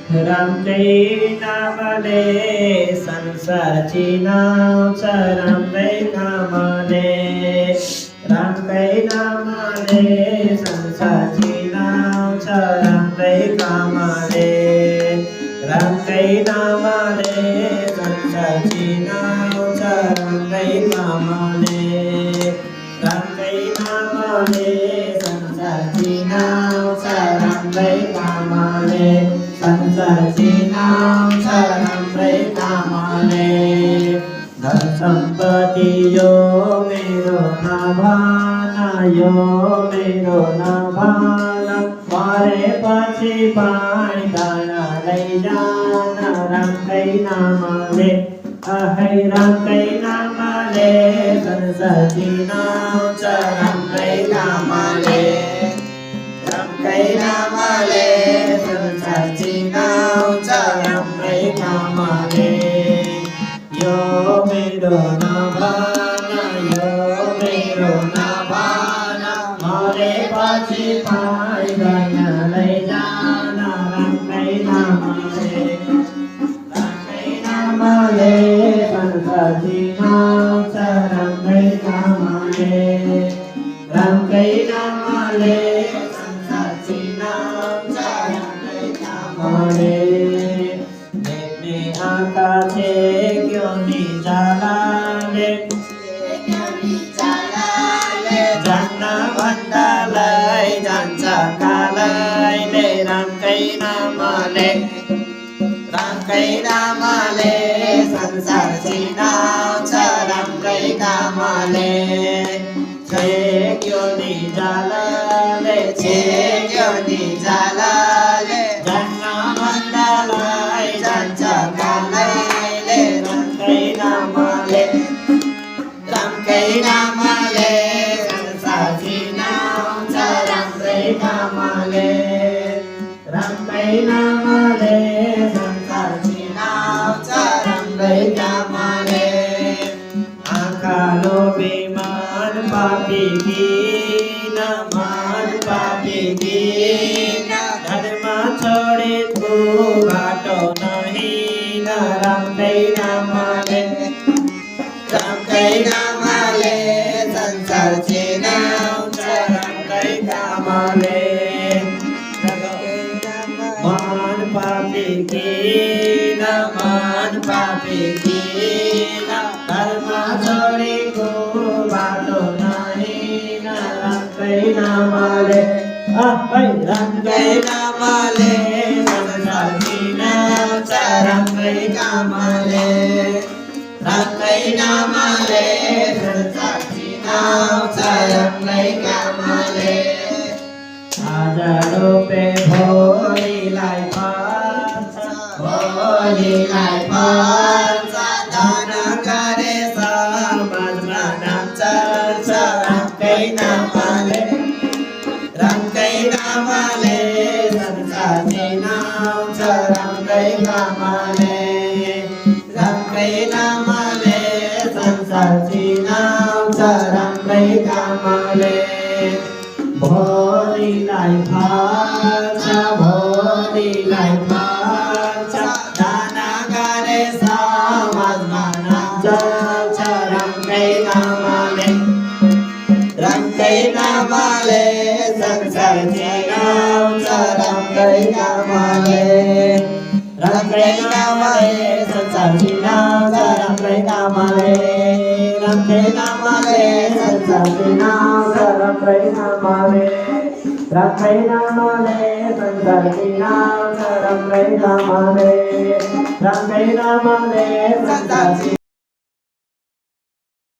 रामकै नामले संसारची नाव रामकै नामले रामकै नामले संसारची नाव रामकै नामले रामकै नामले संसारची नाव रामकै नामले रामकै नामले संसारची नाव रामकै नामले संसारची नाव रामकै नामले धन संपत्ति यो मेरो नभाना यो मेरो नभाना मरेपछि पाइँदैन लैजान रामकै नामले ahai रामकै नामले संसारची नाव रामकै नामले रामकै नामले संसारची नाव रामकै नामले यो मेरो नभाना यो मेरो नभाना मरेपछि पाइँदैन लैजान रामकै नामले रामकै नामले संसारची नाव रामकै नामले रामकै नामले संसारची नाव रामकै नामले देख्ने आकाशे क्योनी जालाले जान्न भन्दालाई जान्छ कालैले रामकै नामले रामकै नामले संसारची नाव रामकै नामले क्योनी जालाले क्योनी जालाले जान्न भन्दालाई जान्छ कालैले रामकै नामले रामकै नामले संसारची नाव रामकै नामले रामकै नामले संसारची नाव रामकै नामले आँखा लोभीमान पापी किन मान पापी किन धर्म छोडेको बाटो नहिन रामकै नामले रामकै नामले संसारची नाव रामकै नामले मान पापी किन मान पापी किन धर्म छोडेको बाटो नहिन रामकै नामले रामकै नामले संसारची नाव रामकै नामले रामकै नामले संसारची नाव रामकै नामले हजारों पे भोलीलाई पार्छ भोलीलाई पार्छ दान गरे समाजमा नाम चल्छ रामकै नामले रामकै नामले संसारची नाव रामकै नामले रामकै नामले संसारची नाव रामकै नामले भोलीलाई पार्छ भोलीलाई पार्छ दान गरे समाजमा नाम चल्छ रामकै नामले रामकै नामले संसारची नाव रामकै नामले रामकै नामले संसारची नाव रामकै नामले रामकै नामले संसारची नाव रामकै नामले रामकै नामले संसारची नाव रामकै नामले रामकै नामले संसारची